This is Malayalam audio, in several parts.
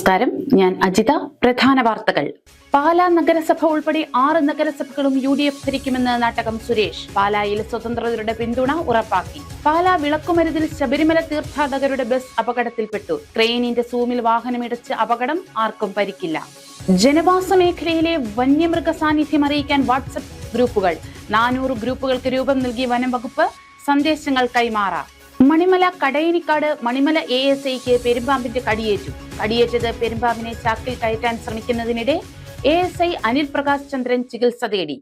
നമസ്കാരം, ഞാൻ അജിത. പ്രധാന വാർത്തകൾ. പാലാ നഗരസഭ ഉൾപ്പെടെ 6 നഗരസഭകളും UDF ഭരിക്കുമെന്ന് നാട്ടകം സുരേഷ്. പാലായിൽ സ്വതന്ത്രരുടെ പിന്തുണ ഉറപ്പാക്കി. പാലാ വിളക്കുമരുതിൽ ശബരിമല തീർത്ഥാടകരുടെ ബസ് അപകടത്തിൽപ്പെട്ടു. ക്രെയിനിന്റെ സൂമിൽ വാഹനമിടിച്ച് അപകടം, ആർക്കും പരിക്കില്ല. ജനവാസ മേഖലയിലെ വന്യമൃഗ സാന്നിധ്യം അറിയിക്കാൻ വാട്സ്ആപ്പ് ഗ്രൂപ്പുകൾ. 400 ഗ്രൂപ്പുകൾക്ക് രൂപം നൽകി വനം വകുപ്പ്. സന്ദേശങ്ങൾ കൈമാറാം. മണിമല കടയനിക്കാട് മണിമല ASIക്ക് പെരുമ്പാമ്പിന്റെ കടിയേറ്റത് പെരുമ്പാമ്പിനെ ചാക്കിൽ കയറ്റാൻ ശ്രമിക്കുന്നതിനിടെ ASI അനിൽ പ്രകാശ് ചന്ദ്രൻ ചികിത്സ തേടി.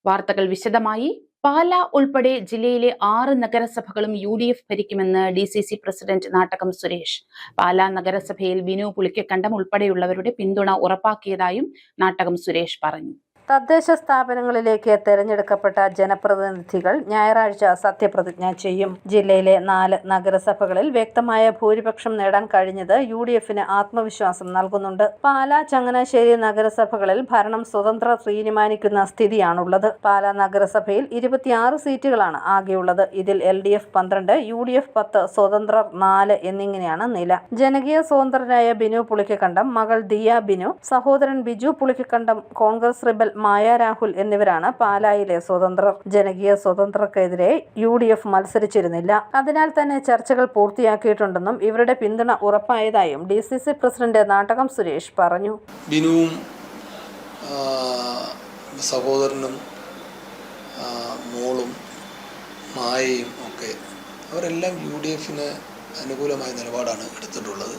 വാർത്തകൾ വിശദമായി. പാലാ ഉൾപ്പെടെ ജില്ലയിലെ 6 നഗരസഭകളും UDF ഭരിക്കുമെന്ന് DCC പ്രസിഡന്റ് നാട്ടകം സുരേഷ്. പാലാ നഗരസഭയിൽ ബിനു പുളിക്കക്കണ്ടം ഉൾപ്പെടെയുള്ളവരുടെ പിന്തുണ ഉറപ്പാക്കിയതായും നാട്ടകം സുരേഷ് പറഞ്ഞു. തദ്ദേശ സ്ഥാപനങ്ങളിലേക്ക് തെരഞ്ഞെടുക്കപ്പെട്ട ജനപ്രതിനിധികൾ ഞായറാഴ്ച സത്യപ്രതിജ്ഞ ചെയ്യും. ജില്ലയിലെ 4 നഗരസഭകളിൽ വ്യക്തമായ ഭൂരിപക്ഷം നേടാൻ കഴിഞ്ഞത് UDFന് ആത്മവിശ്വാസം നൽകുന്നുണ്ട്. പാലാ, ചങ്ങനാശ്ശേരി നഗരസഭകളിൽ ഭരണം സ്വതന്ത്രർ തീരുമാനിക്കുന്ന സ്ഥിതിയാണുള്ളത്. പാലാ നഗരസഭയിൽ 26 സീറ്റുകളാണ് ആകെയുള്ളത്. ഇതിൽ LDF 12, UDF 10, സ്വതന്ത്രർ 4 എന്നിങ്ങനെയാണ് നില. ജനകീയ സ്വതന്ത്രനായ ബിനു പുളിക്കക്കണ്ടം, മകൾ ദിയ ബിനു, സഹോദരൻ ബിജു പുളിക്കക്കണ്ടം, കോൺഗ്രസ് റിബൽ മായ രാഹുൽ എന്നിവരാണ് പാലായിലെ സ്വതന്ത്രർ. ജനകീയ സ്വതന്ത്രർക്കെതിരെ UDF മത്സരിച്ചിരുന്നില്ല. അതിനാൽ തന്നെ ചർച്ചകൾ പൂർത്തിയാക്കിയിട്ടുണ്ടെന്നും ഇവരുടെ പിന്തുണ ഉറപ്പായതായും DCC പ്രസിഡന്റ് നാട്ടകം സുരേഷ് പറഞ്ഞു. ബിനുവും സഹോദരനും മോളും മായയും ഒക്കെ അവരെല്ലാം UDFന് അനുകൂലമായ നിലപാടാണ് എടുത്തിട്ടുള്ളത്.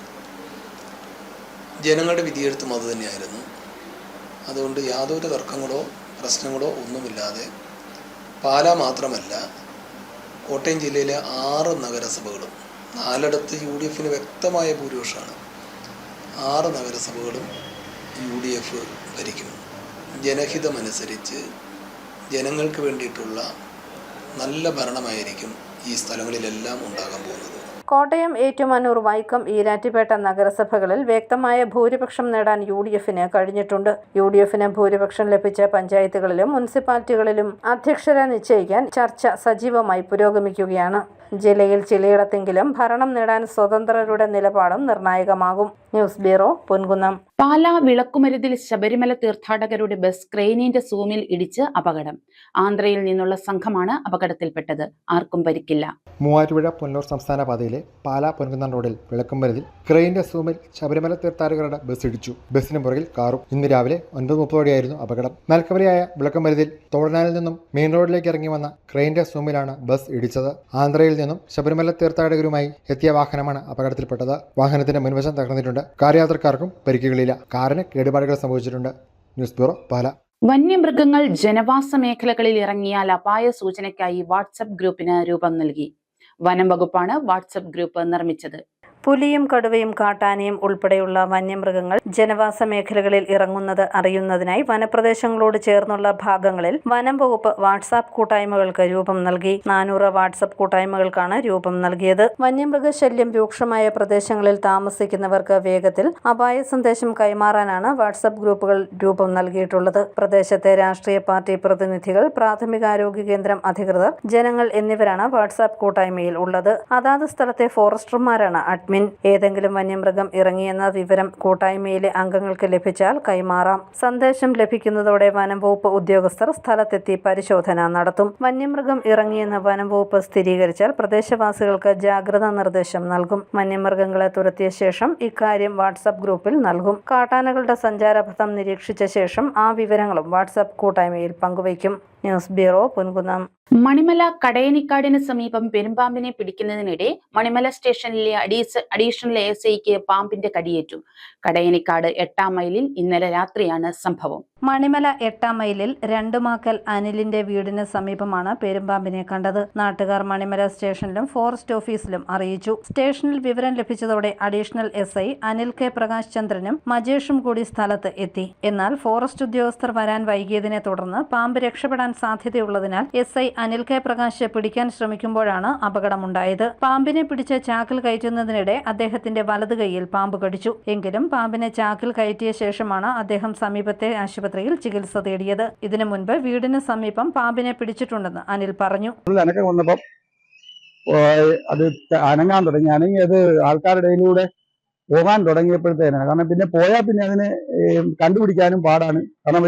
ജനങ്ങളുടെ വിധിയെഴുത്തും അതുതന്നെയായിരുന്നു. അതുകൊണ്ട് യാതൊരു തർക്കങ്ങളോ പ്രശ്നങ്ങളോ ഒന്നുമില്ലാതെ പാലാ മാത്രമല്ല, കോട്ടയം ജില്ലയിലെ 6 നഗരസഭകളും 4ഇടത്ത് UDFന് വ്യക്തമായ ഭൂരിപക്ഷമാണ്. 6 നഗരസഭകളും UDF ഭരിക്കും. ജനഹിതമനുസരിച്ച് ജനങ്ങൾക്ക് വേണ്ടിയിട്ടുള്ള നല്ല ഭരണമായിരിക്കും ഈ സ്ഥലങ്ങളിലെല്ലാം ഉണ്ടാകാൻ പോകുന്നത്. കോട്ടയം, ഏറ്റുമാനൂർ, വൈക്കം, ഈരാറ്റുപേട്ട നഗരസഭകളിൽ വ്യക്തമായ ഭൂരിപക്ഷം നേടാൻ UDFന് കഴിഞ്ഞിട്ടുണ്ട്. UDFന് ഭൂരിപക്ഷം ലഭിച്ച പഞ്ചായത്തുകളിലും മുനിസിപ്പാലിറ്റികളിലും അധ്യക്ഷരെ നിശ്ചയിക്കാൻ ചർച്ച സജീവമായി പുരോഗമിക്കുകയാണ്. ജില്ലയിൽ ചിലയിടത്തെങ്കിലും ഭരണം നേടാൻ സ്വതന്ത്രരുടെ നിലപാടും നിർണായകമാകും. News bureau, Ponkunnam. പാലാ വിളക്കുമരുതിൽ ശബരിമല തീർത്ഥാടകരുടെ ബസ് ക്രെയിനിന്റെ സൂമിൽ ഇടിച്ച് അപകടം. ആന്ധ്രയിൽ നിന്നുള്ള സംഘമാണ് അപകടത്തിൽപ്പെട്ടത്, ആർക്കും പരിക്കില്ല. മൂവാറ്റുപുഴ പുനലൂർ സംസ്ഥാന പാതയിലെ പാലാ പൊൻകുന്നം റോഡിൽ വിളക്കുമരുതിൽ ക്രെയിനിന്റെ സൂമിൽ ശബരിമല തീർത്ഥാടകരുടെ ബസ് ഇടിച്ചു. ബസിന് പുറകിൽ കാറും. ഇന്ന് രാവിലെ 9:30 അപകടം. മേൽക്കവലയായ വിളക്കുമരുതിൽ തോടനാലിൽ നിന്നും മെയിൻ റോഡിലേക്ക് ഇറങ്ങി വന്ന ക്രെയിനിന്റെ സൂമിലാണ് ബസ് ഇടിച്ചത്. ആന്ധ്രയിൽ നിന്നും ശബരിമല തീർത്ഥാടകരുമായി എത്തിയ വാഹനമാണ് അപകടത്തിൽപ്പെട്ടത്. വാഹനത്തിന്റെ മുൻവശം തകർന്നിട്ടുണ്ട്. കാർ യാത്രക്കാർക്കും പരിക്കുകളില്ല. കാറിന് കേടുപാടുകൾ സംഭവിച്ചിട്ടുണ്ട്. News bureau, Pala. വന്യമൃഗങ്ങൾ ജനവാസ മേഖലകളിൽ ഇറങ്ങിയാൽ അപായ സൂചനയ്ക്കായി വാട്സ്ആപ്പ് ഗ്രൂപ്പിന് രൂപം നൽകി. വനം വകുപ്പാണ് വാട്സ്ആപ്പ് ഗ്രൂപ്പ് നിർമ്മിച്ചത്. പുലിയും കടുവയും കാട്ടാനയും ഉൾപ്പെടെയുള്ള വന്യമൃഗങ്ങൾ ജനവാസ മേഖലകളിൽ ഇറങ്ങുന്നത് അറിയുന്നതിനായി വനപ്രദേശങ്ങളോട് ചേർന്നുള്ള ഭാഗങ്ങളിൽ വനം വകുപ്പ് വാട്സാപ്പ് കൂട്ടായ്മകൾക്ക് രൂപം നൽകി. 400 വാട്സാപ്പ് കൂട്ടായ്മകൾക്കാണ് രൂപം നൽകിയത്. വന്യമൃഗശല്യം രൂക്ഷമായ പ്രദേശങ്ങളിൽ താമസിക്കുന്നവർക്ക് വേഗത്തിൽ അപായ സന്ദേശം കൈമാറാനാണ് വാട്സാപ്പ് ഗ്രൂപ്പുകൾ രൂപം നൽകിയിട്ടുള്ളത്. പ്രദേശത്തെ രാഷ്ട്രീയ പാർട്ടി പ്രതിനിധികൾ, പ്രാഥമികാരോഗ്യ കേന്ദ്രം അധികൃതർ, ജനങ്ങൾ എന്നിവരാണ് വാട്സാപ്പ് കൂട്ടായ്മയിൽ ഉള്ളത്. അതാത് സ്ഥലത്തെ ഫോറസ്റ്റർമാരാണ് അഡ്മിൻ. ഏതെങ്കിലും വന്യമൃഗം ഇറങ്ങിയെന്ന വിവരം കൂട്ടായ്മയിലെ അംഗങ്ങൾക്ക് ലഭിച്ചാൽ കൈമാറാം. സന്ദേശം ലഭിക്കുന്നതോടെ വനം വകുപ്പ് ഉദ്യോഗസ്ഥർ സ്ഥലത്തെത്തി പരിശോധന നടത്തും. വന്യമൃഗം ഇറങ്ങിയെന്ന് വനം വകുപ്പ് സ്ഥിരീകരിച്ചാൽ പ്രദേശവാസികൾക്ക് ജാഗ്രതാ നിർദ്ദേശം നൽകും. വന്യമൃഗങ്ങളെ തുരത്തിയ ശേഷം ഇക്കാര്യം വാട്സാപ്പ് ഗ്രൂപ്പിൽ നൽകും. കാട്ടാനകളുടെ സഞ്ചാരപഥം നിരീക്ഷിച്ച ശേഷം ആ വിവരങ്ങളും വാട്സാപ്പ് കൂട്ടായ്മയിൽ പങ്കുവയ്ക്കും. News bureau, Ponkunnam. മണിമല കടയനിക്കാടിന് സമീപം പെരുമ്പാമ്പിനെ പിടിക്കുന്നതിനിടെ മണിമല സ്റ്റേഷനിലെ അഡീഷണൽ ASIക്ക് പാമ്പിന്റെ കടിയേറ്റു. കടയനിക്കാട് 8ാം മൈലിൽ ഇന്നലെ രാത്രിയാണ് സംഭവം. മണിമല 8ാം മൈലിൽ രണ്ടുമാക്കൽ അനിലിന്റെ വീടിന് സമീപമാണ് പെരുമ്പാമ്പിനെ കണ്ടത്. നാട്ടുകാർ മണിമല സ്റ്റേഷനിലും ഫോറസ്റ്റ് ഓഫീസിലും അറിയിച്ചു. സ്റ്റേഷനിൽ വിവരം ലഭിച്ചതോടെ additional SI Anil K Prakash ചന്ദ്രനും മജേഷും കൂടി സ്ഥലത്ത് എത്തി. എന്നാൽ ഫോറസ്റ്റ് ഉദ്യോഗസ്ഥർ വരാൻ വൈകിയതിനെ തുടർന്ന് പാമ്പ് രക്ഷപ്പെടാൻ സാധ്യതയുള്ളതിനാൽ SI അനിൽ K പ്രകാശ് പിടിക്കാൻ ശ്രമിക്കുമ്പോഴാണ് അപകടമുണ്ടായത്. പാമ്പിനെ പിടിച്ച് ചാക്കിൽ കയറ്റുന്നതിനിടെ അദ്ദേഹത്തിന്റെ വലതു കൈയിൽ പാമ്പ് കടിച്ചു. എങ്കിലും പാമ്പിനെ ചാക്കിൽ കയറ്റിയ ശേഷമാണ് അദ്ദേഹം സമീപത്തെ ആശുപത്രിയിൽ ചികിത്സ തേടിയത്. ഇതിനു മുൻപ് വീടിന് സമീപം പാമ്പിനെ പിടിച്ചിട്ടുണ്ടെന്ന് അനിൽ പറഞ്ഞു. അത് അനങ്ങാൻ തുടങ്ങി. അനങ്ങിയത് ആൾക്കാരുടെ ഇടയിലൂടെ പോകാൻ തുടങ്ങിയപ്പോഴത്തേനാണ്. കാരണം പിന്നെ പോയാൽ പിന്നെ അതിനെ കണ്ടുപിടിക്കാനും പാടാണ്. കാരണം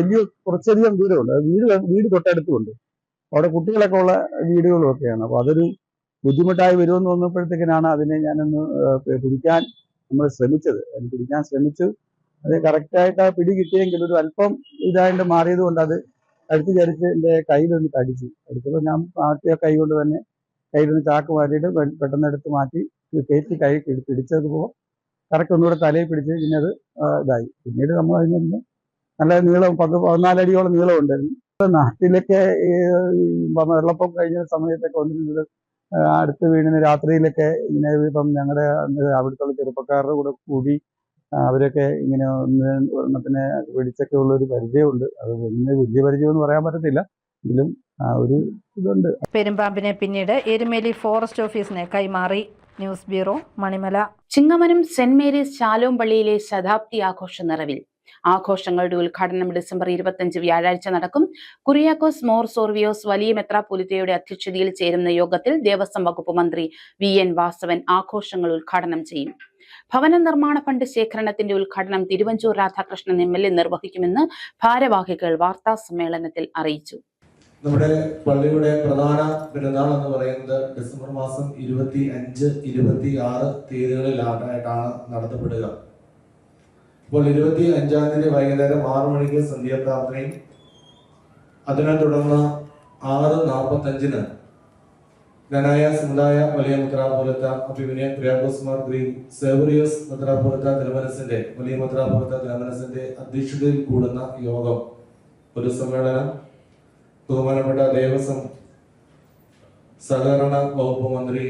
കുറച്ചധികം ദൂരമുണ്ട്. വീട് തൊട്ടടുത്തുമുണ്ട്. അവിടെ കുട്ടികളൊക്കെ ഉള്ള വീടുകളും ഒക്കെയാണ്. അപ്പോൾ അതൊരു ബുദ്ധിമുട്ടായി വരുമെന്ന് തോന്നുമ്പോഴത്തേക്കിനാണ് അതിനെ ഞാനൊന്ന് പിടിക്കാൻ നമ്മൾ ശ്രമിച്ചത്. പിടിക്കാൻ ശ്രമിച്ചു. അത് കറക്റ്റായിട്ട് ആ പിടി കിട്ടിയെങ്കിൽ ഒരു അല്പം ഇതായിട്ട് മാറിയത് കൊണ്ട് അത് കഴുത്ത് ചരിച്ച് എൻ്റെ കയ്യിലൊന്ന് അടിച്ചപ്പോൾ ഞാൻ ആദ്യ കൈ കൊണ്ട് തന്നെ കയ്യിലൊന്ന് ചാക്ക് മാറ്റിയിട്ട് പെട്ടെന്ന് എടുത്ത് മാറ്റി കയറ്റി കൈ പിടിച്ചതുപോലെ കറക്റ്റ് ഒന്നുകൂടെ തലയിൽ പിടിച്ച് പിന്നെ അത് ഇതായി. പിന്നീട് നമ്മൾ അതിന് നല്ല നീളം 14 അടിയോളം നീളം ഉണ്ടായിരുന്നു. നാട്ടിലൊക്കെ വെള്ളപ്പൊക്കം കഴിഞ്ഞ സമയത്തൊക്കെ വന്നിരുന്നത് അടുത്ത് വീടിന് രാത്രിയിലൊക്കെ ഇങ്ങനെ ഇപ്പം ഞങ്ങളുടെ അവിടുത്തെ ചെറുപ്പക്കാരുടെ കൂടെ കൂടി അവരൊക്കെ ഇങ്ങനെ ഒരെണ്ണത്തിനെ പിടിച്ചൊക്കെ ഉള്ളൊരു പരിചയമുണ്ട്. അത് വലിയ പരിചയം എന്ന് പറയാൻ പറ്റത്തില്ല, എങ്കിലും ആ ഒരു ഇതുണ്ട്. പെരുമ്പാമ്പിനെ പിന്നീട് എരുമേലി ഫോറസ്റ്റ് ഓഫീസിന് കൈമാറി. News bureau, Manimala. Chingamanam saint Mary's Shalom പള്ളിയിലെ ശതാബ്ദി ആഘോഷ നിറവിൽ. ആഘോഷങ്ങളുടെ ഉദ്ഘാടനം ഡിസംബർ 25 വ്യാഴാഴ്ച നടക്കും. കുറിയാക്കോസ് മോർ സോർവിയോസ് വലിയ മെത്രാപ്പൊലീത്തയുടെ അധ്യക്ഷതയിൽ ചേരുന്ന യോഗത്തിൽ ദേവസ്വം വകുപ്പ് മന്ത്രി VN വാസവൻ ആഘോഷങ്ങൾ ഉദ്ഘാടനം ചെയ്യും. ഭവന നിർമ്മാണ ഫണ്ട് ശേഖരണത്തിന്റെ ഉദ്ഘാടനം തിരുവഞ്ചൂർ രാധാകൃഷ്ണൻ MLA നിർവഹിക്കുമെന്ന് ഭാരവാഹികൾ വാർത്താ സമ്മേളനത്തിൽ അറിയിച്ചു. നമ്മുടെ പള്ളിയുടെ പ്രധാന പെരുന്നാൾ എന്ന് പറയുന്നത് ഡിസംബർ മാസം 25, 26 തീയതികളിലായിട്ടാണ് നടത്തപ്പെടുക. അപ്പോൾ 25-ാം തീയതി വൈകുന്നേരം 6 മണിക്ക് സന്ധ്യാപ്രാർത്ഥനയും അതിനെ തുടർന്ന് 6:45 ധനായ സമുദായ വലിയ മെത്രാപ്പൊലീത്ത അഭിമന്യ കുര്യാക്കോസ് മാർ ഗ്രീൻ സേവറിയോസ് മെത്രാപ്പൊലീത്ത തിരുമനസിന്റെ വലിയ മെത്രാപ്പൊലീത്ത തിരുമനസിന്റെ അധ്യക്ഷതയിൽ കൂടുന്ന യോഗം ഒരു സമ്മേളനം ബഹുമാനപ്പെട്ട ദേവസ്വം സഹകരണ വകുപ്പ് മന്ത്രി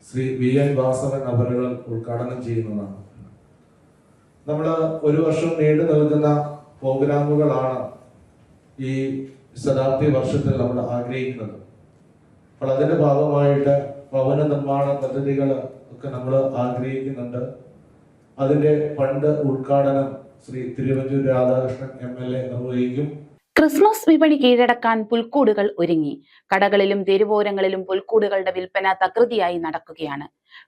ശ്രീ VN വാസവൻ അവരുകൾ ഉദ്ഘാടനം ചെയ്യുന്നതാണ്. നമ്മൾ ഒരു വർഷം നീണ്ടു നിൽക്കുന്ന പ്രോഗ്രാമുകളാണ് ഈ ശതാബ്ദി വർഷത്തിൽ നമ്മൾ ആഗ്രഹിക്കുന്നത്. അപ്പോൾ അതിന്റെ ഭാഗമായിട്ട് ഭവന നിർമ്മാണ പദ്ധതികൾ ഒക്കെ നമ്മൾ ആഗ്രഹിക്കുന്നുണ്ട്. അതിന്റെ ഫണ്ട് ഉദ്ഘാടനം ശ്രീ തിരുവഞ്ചൂർ രാധാകൃഷ്ണൻ MLA നിർവഹിക്കും. ക്രിസ്മസ് വിപണി കീഴടക്കാൻ പുൽക്കൂടുകൾ ഒരുങ്ങി. കടകളിലും തെരുവോരങ്ങളിലും പുൽക്കൂടുകളുടെ വിൽപ്പന തകൃതിയായി നടക്കുകയാണ്.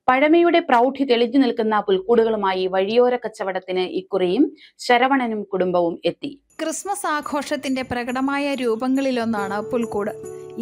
പഴമയുടെ പ്രൗഢി തെളിഞ്ഞു നിൽക്കുന്ന പുൽക്കൂടുകളുമായി വഴിയോര കച്ചവടത്തിന് ഇക്കുറിയും ശരവണനും കുടുംബവും എത്തി. ക്രിസ്മസ് ആഘോഷത്തിന്റെ പ്രകടമായ രൂപങ്ങളിലൊന്നാണ് പുൽക്കൂട്.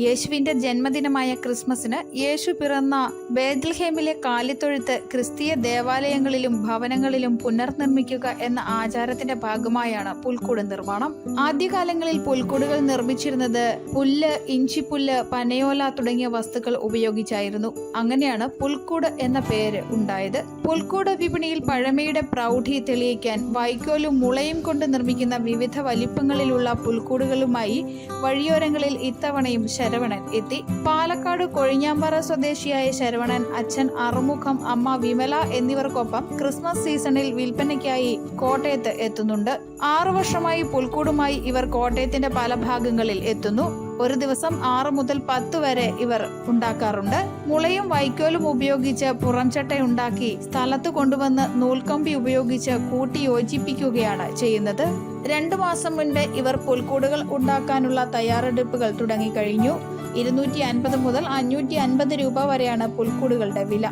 യേശുവിന്റെ ജന്മദിനമായ ക്രിസ്മസിന് യേശു പിറന്ന ബേത്ലഹേമിലെ കാലിത്തൊഴുത്ത് ക്രിസ്തീയ ദേവാലയങ്ങളിലും ഭവനങ്ങളിലും പുനർനിർമ്മിക്കുക എന്ന ആചാരത്തിന്റെ ഭാഗമായാണ് പുൽക്കൂട് നിർമ്മാണം. ആദ്യകാലങ്ങളിൽ പുൽക്കൂടുകൾ നിർമ്മിച്ചിരുന്നത് പുല്ല്, ഇഞ്ചിപ്പുല്ല്, പനയോല തുടങ്ങിയ വസ്തുക്കൾ ഉപയോഗിച്ചായിരുന്നു. അങ്ങനെയാണ് പുൽക്കൂട് എന്ന പേര് ഉണ്ടായത്. പുൽക്കൂട് വിപണിയിൽ പഴമയുടെ പ്രൗഢി തെളിയിക്കാൻ വൈക്കോലും മുളയും കൊണ്ട് നിർമ്മിക്കുന്ന വിവിധ വലിപ്പങ്ങളിലുള്ള പുൽക്കൂടുകളുമായി വഴിയോരങ്ങളിൽ ഇത്തവണയും ശരവണൻ എത്തി. പാലക്കാട് കൊഴിഞ്ഞാമ്പാറ സ്വദേശിയായ ശരവണൻ അച്ഛൻ അറുമുഖം, അമ്മ വിമല എന്നിവർക്കൊപ്പം ക്രിസ്മസ് സീസണിൽ വിൽപ്പനയ്ക്കായി കോട്ടയത്ത് എത്തുന്നുണ്ട്. 6 വർഷമായി പുൽക്കൂടുമായി ഇവർ കോട്ടയത്തിന്റെ പല ഭാഗങ്ങളിൽ എത്തുന്നു. ഒരു ദിവസം 6 മുതൽ 10 വരെ ഇവർ ഉണ്ടാക്കാറുണ്ട്. മുളയും വൈക്കോലും ഉപയോഗിച്ച് പുറംചട്ടയുണ്ടാക്കി സ്ഥലത്ത് കൊണ്ടുവന്ന് നൂൽക്കമ്പി ഉപയോഗിച്ച് കൂട്ടി യോജിപ്പിക്കുകയാണ് ചെയ്യുന്നത്. 2 മാസം മുൻപ് ഇവർ പുൽക്കൂടുകൾ ഉണ്ടാക്കാനുള്ള തയ്യാറെടുപ്പുകൾ തുടങ്ങിക്കഴിഞ്ഞു. 250 മുതൽ 550 രൂപ വരെയാണ് പുൽക്കൂടുകളുടെ വില.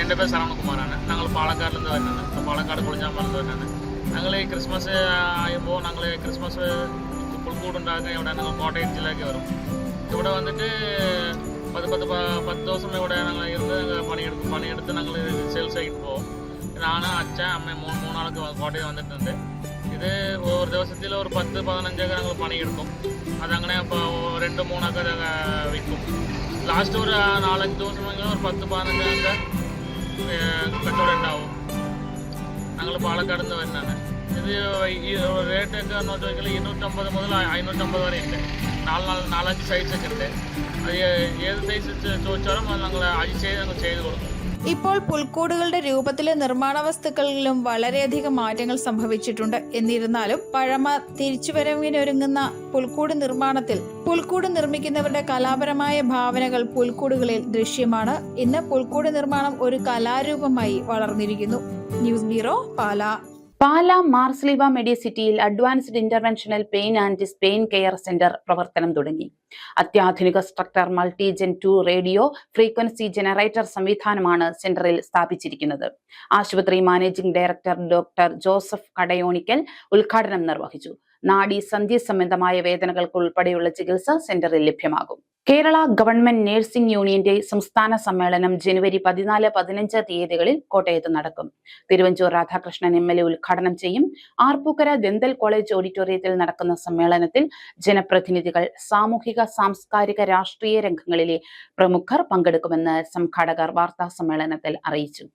എൻ്റെ പേര് ശരവണകുമാറാണ്. ഞങ്ങൾ പാലക്കാടിൽ നിന്ന് വരുന്നത്. പാലക്കാട് കൊളിഞ്ഞാമ്പാറത്ത് വരുന്നത്. ഞങ്ങൾ ഈ ക്രിസ്മസ് ആകുമ്പോൾ ഞങ്ങൾ ക്രിസ്മസ് പുൽക്കൂടുണ്ടാക്കാൻ ഇവിടെ ഞങ്ങൾ കോട്ടയം ജില്ലയ്ക്ക് വരും. ഇവിടെ വന്നിട്ട് 10 ദിവസം ഇവിടെ ഞങ്ങൾ ഇരുന്ന് പണിയെടുത്ത് ഞങ്ങൾ സെയിൽസ് ആയിട്ട് പോകും. ഞാൻ അച്ഛൻ അമ്മ മൂന്നാൾക്ക് കോട്ടയം വന്നിട്ടുണ്ട്. ഇത് ഒരു ദിവസത്തിൽ ഒരു 10-15 ഞങ്ങൾ പണിയെടുക്കും. അതങ്ങനെ 2-3 വിൽക്കും. ലാസ്റ്റ് ഒരു 4-5 ദിവസമെങ്കിലും ഒരു 10-15 കച്ചവടം ഉണ്ടാവും. ഞങ്ങൾ പാലക്കാട് നിന്ന് വരുന്നതാണ്. ഇത് ഈ റേറ്റൊക്കെ എന്ന് വെച്ചാൽ 250 മുതൽ 550 വരെ ഉണ്ട്. 4-5 സൈസൊക്കെ ഉണ്ട്. അത് ഏത് സൈസ് ചോദിച്ചാലും അത് ഞങ്ങൾ ചെയ്ത് കൊടുക്കും. ഇപ്പോൾ പുൽക്കൂടുകളുടെ രൂപത്തിലെ നിർമ്മാണ വസ്തുക്കളിലും വളരെയധികം മാറ്റങ്ങൾ സംഭവിച്ചിട്ടുണ്ട്. എന്നിരുന്നാലും പഴമ തിരിച്ചുവരവിനൊരുങ്ങുന്ന പുൽക്കൂട് നിർമ്മാണത്തിൽ പുൽക്കൂട് നിർമ്മിക്കുന്നവരുടെ കലാപരമായ ഭാവനകൾ പുൽക്കൂടുകളിൽ ദൃശ്യമാണ്. ഇന്ന് പുൽക്കൂട് നിർമ്മാണം ഒരു കലാരൂപമായി വളർന്നിരിക്കുന്നു. News bureau, Pala. പാലാ മാർസ്ലീവ മെഡിസിറ്റിയിൽ advanced interventional pain and pain care centre പ്രവർത്തനം തുടങ്ങി. അത്യാധുനിക structure MultiGen 2 radio frequency generator സംവിധാനമാണ് സെന്ററിൽ സ്ഥാപിച്ചിരിക്കുന്നത്. ആശുപത്രി managing director doctor Joseph Kadayonickal ഉദ്ഘാടനം നിർവഹിച്ചു. നാഡി സന്ധി സംബന്ധമായ വേദനകൾക്ക് ഉൾപ്പെടെയുള്ള ചികിത്സ സെന്ററിൽ ലഭ്യമാകും. കേരള ഗവൺമെന്റ് നഴ്സിംഗ് യൂണിയന്റെ സംസ്ഥാന സമ്മേളനം ജനുവരി 14-15 തീയതികളിൽ കോട്ടയത്ത് നടക്കും. തിരുവഞ്ചൂർ രാധാകൃഷ്ണൻ MLA ഉദ്ഘാടനം ചെയ്യും. ആർപ്പൂക്കര ദന്തൽ കോളേജ് ഓഡിറ്റോറിയത്തിൽ നടക്കുന്ന സമ്മേളനത്തിൽ ജനപ്രതിനിധികൾ, സാമൂഹിക, സാംസ്കാരിക, രാഷ്ട്രീയ രംഗങ്ങളിലെ പ്രമുഖർ പങ്കെടുക്കുമെന്ന് സംഘാടകർ വാർത്താ സമ്മേളനത്തിൽ അറിയിച്ചു.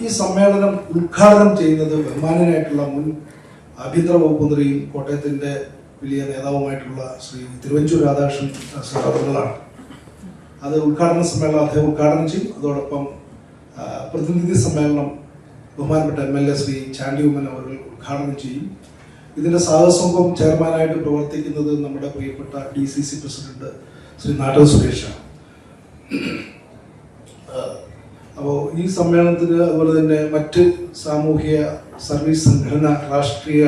ഈ സമ്മേളനം ഉദ്ഘാടനം ചെയ്യുന്നത് ബഹുമാനനായിട്ടുള്ള മുൻ ആഭ്യന്തര വകുപ്പ് മന്ത്രിയും കോട്ടയത്തിന്റെ വലിയ നേതാവുമായിട്ടുള്ള ശ്രീ തിരുവഞ്ചൂർ രാധാകൃഷ്ണൻ സഹോദരങ്ങളാണ്. അത് ഉദ്ഘാടന സമ്മേളനം അദ്ദേഹം ഉദ്ഘാടനം ചെയ്യും. അതോടൊപ്പം പ്രതിനിധി സമ്മേളനം ബഹുമാനപ്പെട്ട MLA ശ്രീ ചാണ്ടി ഉമ്മൻ അവർ ഉദ്ഘാടനം ചെയ്യും. ഇതിന്റെ സാഹസംഘം ചെയർമാനായിട്ട് പ്രവർത്തിക്കുന്നത് നമ്മുടെ പ്രിയപ്പെട്ട DCC പ്രസിഡന്റ് ശ്രീ നാട്ടൽ സുരേഷാണ്. അപ്പോൾ ഈ സമ്മേളനത്തിന് അതുപോലെ തന്നെ മറ്റ് സാമൂഹിക സർവീസ് സംഘടന, രാഷ്ട്രീയ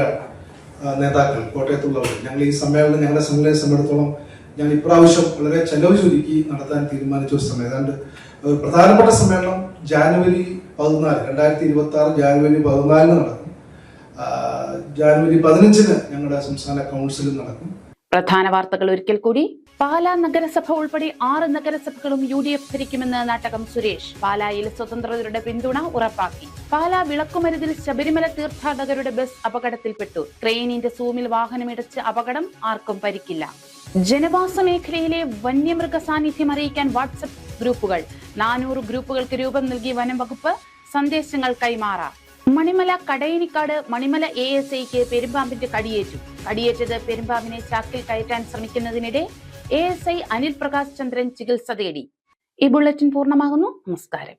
നേതാക്കൾ, കോട്ടയത്തുള്ളവർ, ഞങ്ങളുടെ സംഘടനയെ സംബന്ധിച്ചിടത്തോളം ഞാൻ ഇപ്രാവശ്യം വളരെ ചെലവ് ചുരുക്കി നടത്താൻ തീരുമാനിച്ച ഒരു സമയം. ഏതാണ്ട് പ്രധാനപ്പെട്ട സമ്മേളനം ജാനുവരി 14, 2026 ജാനുവരി 14 നടക്കും. ജാനുവരി 15 ഞങ്ങളുടെ സംസ്ഥാന കൗൺസിലും നടക്കും. പ്രധാന വാർത്തകൾ ഒരിക്കൽ കൂടി. പാലാ നഗരസഭ ഉൾപ്പെടെ 6 നഗരസഭകളും UDF ഭരിക്കുമെന്ന് നാട്ടകം സുരേഷ്. പാലായിൽ സ്വതന്ത്രരുടെ പിന്തുണ ഉറപ്പാക്കി. പാലാ വിളക്കുമരുതിൽ ശബരിമല തീർത്ഥാടകരുടെ ബസ് അപകടത്തിൽപ്പെട്ടു. ക്രെയിനിന്റെ സൂമിൽ വാഹനമിടിച്ച് അപകടം, ആർക്കും പരിക്കില്ല. ജനവാസ മേഖലയിലെ വന്യമൃഗ സാന്നിധ്യം അറിയിക്കാൻ വാട്സ്ആപ്പ് ഗ്രൂപ്പുകൾ. 400 ഗ്രൂപ്പുകൾക്ക് രൂപം നൽകി വനം വകുപ്പ്. സന്ദേശങ്ങൾ കൈമാറാം. മണിമല കടയനിക്കാട് മണിമല ASIക്ക് പെരുമ്പാമ്പിന്റെ കടിയേറ്റത് പെരുമ്പാമ്പിനെ ചാക്കിൽ കയറ്റാൻ ശ്രമിക്കുന്നതിനിടെ ASI അനിൽ പ്രകാശ് ചന്ദ്രൻ ചികിത്സ തേടി. ഈ ബുള്ളറ്റിൻ പൂർണ്ണമാകുന്നു. നമസ്കാരം.